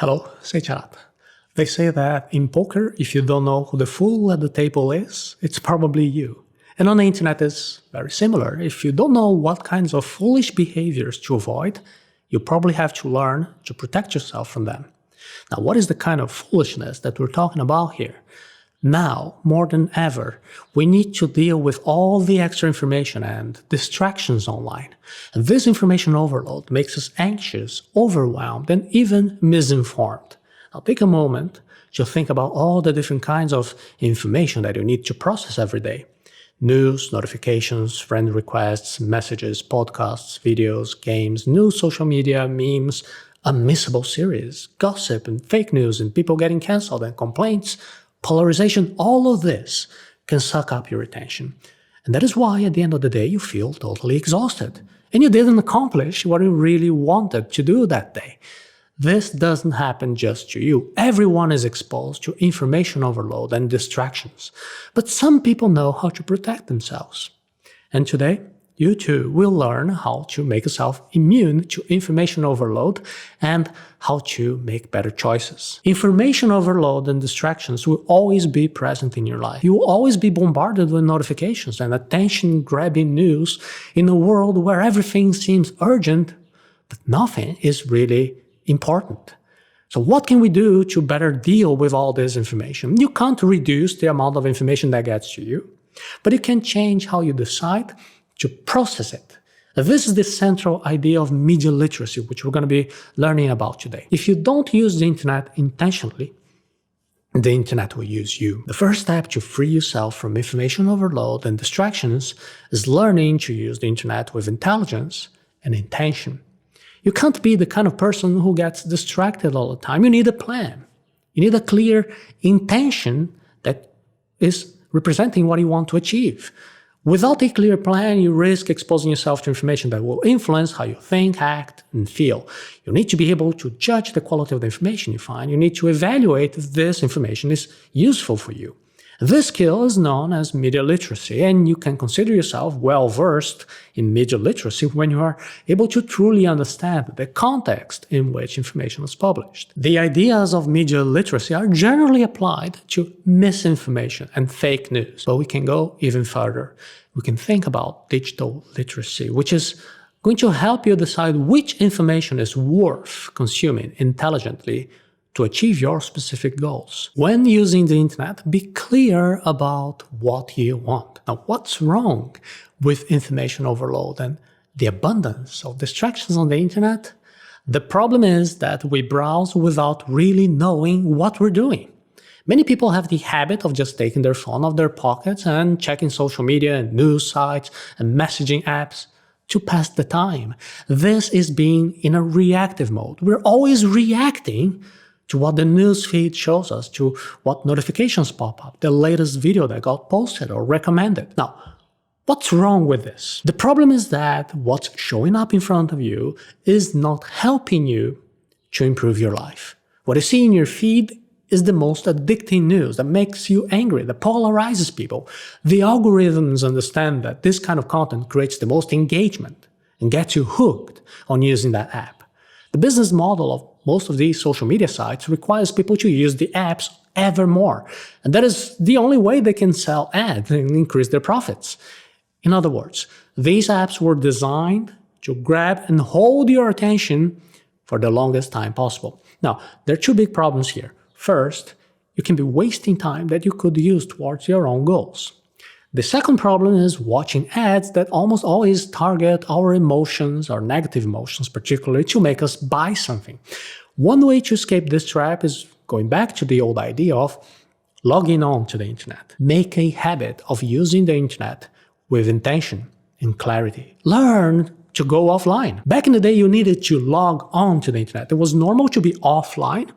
Hello, say Charat. They say that in poker, if you don't know who the fool at the table is, it's probably you. And on the internet it's very similar. If you don't know what kinds of foolish behaviors to avoid, you probably have to learn to protect yourself from them. Now, what is the kind of foolishness that we're talking about here? Now, more than ever, we need to deal with all the extra information and distractions online. And this information overload makes us anxious, overwhelmed, and even misinformed. Now, take a moment to think about all the different kinds of information that you need to process every day. News, notifications, friend requests, messages, podcasts, videos, games, new social media, memes, unmissable series, gossip and fake news and people getting cancelled and complaints, polarization, all of this can suck up your attention. And that is why at the end of the day you feel totally exhausted. And you didn't accomplish what you really wanted to do that day. This doesn't happen just to you. Everyone is exposed to information overload and distractions. But some people know how to protect themselves. And today, you too will learn how to make yourself immune to information overload and how to make better choices. Information overload and distractions will always be present in your life. You will always be bombarded with notifications and attention-grabbing news in a world where everything seems urgent, but nothing is really important. So what can we do to better deal with all this information? You can't reduce the amount of information that gets to you, but you can change how you decide to process it. This is the central idea of media literacy, which we're going to be learning about today. If you don't use the internet intentionally, the internet will use you. The first step to free yourself from information overload and distractions is learning to use the internet with intelligence and intention. You can't be the kind of person who gets distracted all the time. You need a plan. You need a clear intention that is representing what you want to achieve. Without a clear plan, you risk exposing yourself to information that will influence how you think, act, and feel. You need to be able to judge the quality of the information you find. You need to evaluate if this information is useful for you. This skill is known as media literacy, and you can consider yourself well-versed in media literacy when you are able to truly understand the context in which information is published. The ideas of media literacy are generally applied to misinformation and fake news, but we can go even further. We can think about digital literacy, which is going to help you decide which information is worth consuming intelligently to achieve your specific goals. When using the internet, be clear about what you want. Now, what's wrong with information overload and the abundance of distractions on the internet? The problem is that we browse without really knowing what we're doing. Many people have the habit of just taking their phone out of their pockets and checking social media and news sites and messaging apps to pass the time. This is being in a reactive mode. We're always reacting to what the newsfeed shows us, to what notifications pop up, the latest video that got posted or recommended. Now, what's wrong with this? The problem is that what's showing up in front of you is not helping you to improve your life. What you see in your feed is the most addicting news that makes you angry, that polarizes people. The algorithms understand that this kind of content creates the most engagement and gets you hooked on using that app. The business model of most of these social media sites requires people to use the apps ever more. And that is the only way they can sell ads and increase their profits. In other words, these apps were designed to grab and hold your attention for the longest time possible. Now, there are two big problems here. First, you can be wasting time that you could use towards your own goals. The second problem is watching ads that almost always target our emotions, our negative emotions particularly, to make us buy something. One way to escape this trap is going back to the old idea of logging on to the internet. Make a habit of using the internet with intention and clarity. Learn to go offline. Back in the day, you needed to log on to the internet. It was normal to be offline,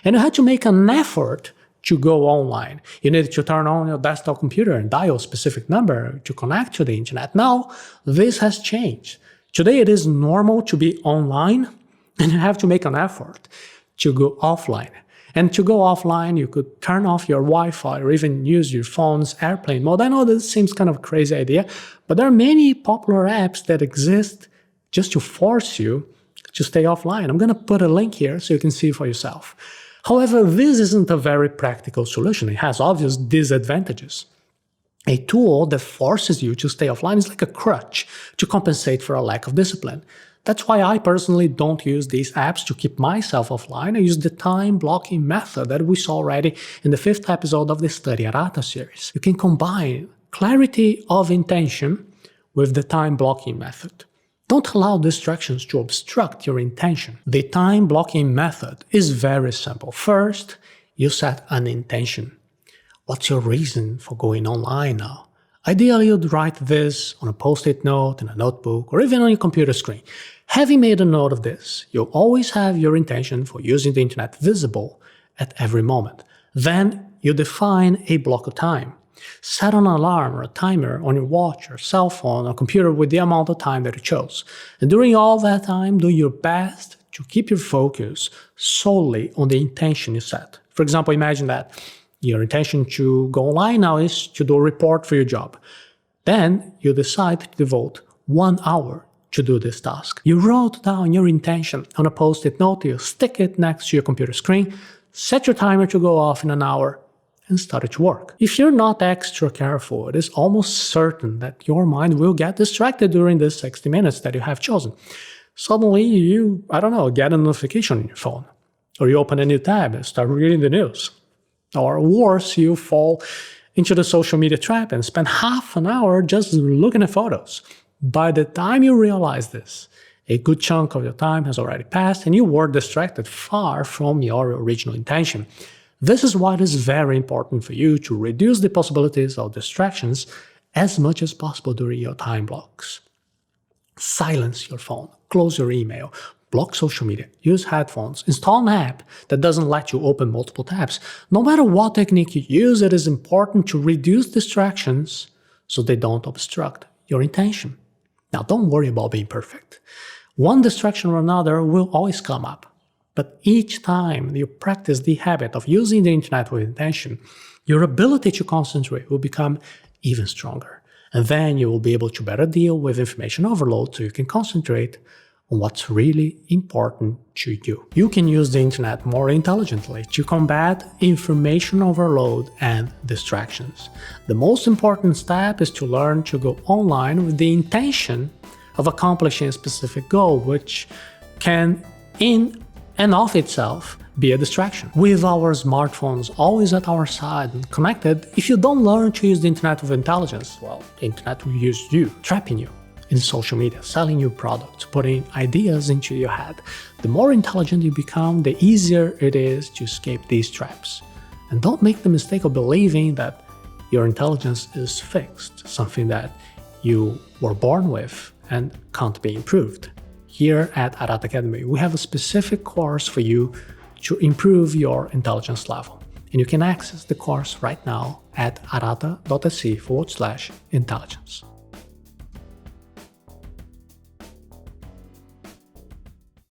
and you had to make an effort to go online. You needed to turn on your desktop computer and dial a specific number to connect to the internet. Now, this has changed. Today, it is normal to be online, and you have to make an effort to go offline. And to go offline, you could turn off your Wi-Fi or even use your phone's airplane mode. I know this seems kind of a crazy idea, but there are many popular apps that exist just to force you to stay offline. I'm going to put a link here so you can see for yourself. However, this isn't a very practical solution. It has obvious disadvantages. A tool that forces you to stay offline is like a crutch to compensate for a lack of discipline. That's why I personally don't use these apps to keep myself offline. I use the time blocking method that we saw already in the 5th episode of the Study Arata series. You can combine clarity of intention with the time blocking method. Don't allow distractions to obstruct your intention. The time blocking method is very simple. First, you set an intention. What's your reason for going online now? Ideally, you'd write this on a post-it note, in a notebook, or even on your computer screen. Having made a note of this, you'll always have your intention for using the internet visible at every moment. Then, you define a block of time. Set an alarm or a timer on your watch or cell phone or computer with the amount of time that you chose. And during all that time, do your best to keep your focus solely on the intention you set. For example, imagine that your intention to go online now is to do a report for your job. Then you decide to devote 1 hour to do this task. You wrote down your intention on a post-it note, you stick it next to your computer screen, set your timer to go off in an hour, and start to work. If you're not extra careful, it is almost certain that your mind will get distracted during this 60 minutes that you have chosen. Suddenly you, get a notification on your phone. Or you open a new tab and start reading the news. Or worse, you fall into the social media trap and spend half an hour just looking at photos. By the time you realize this, a good chunk of your time has already passed and you were distracted far from your original intention. This is why it is very important for you to reduce the possibilities of distractions as much as possible during your time blocks. Silence your phone, close your email, block social media, use headphones, install an app that doesn't let you open multiple tabs. No matter what technique you use, it is important to reduce distractions so they don't obstruct your intention. Now, don't worry about being perfect. One distraction or another will always come up. But each time you practice the habit of using the internet with intention, your ability to concentrate will become even stronger. And then you will be able to better deal with information overload so you can concentrate on what's really important to you. You can use the internet more intelligently to combat information overload and distractions. The most important step is to learn to go online with the intention of accomplishing a specific goal, which can, in and of itself, be a distraction. With our smartphones always at our side and connected, if you don't learn to use the internet with intelligence, well, the internet will use you, trapping you in social media, selling you products, putting ideas into your head. The more intelligent you become, the easier it is to escape these traps. And don't make the mistake of believing that your intelligence is fixed, something that you were born with and can't be improved. Here at Arata Academy, we have a specific course for you to improve your intelligence level. And you can access the course right now at arata.se/intelligence.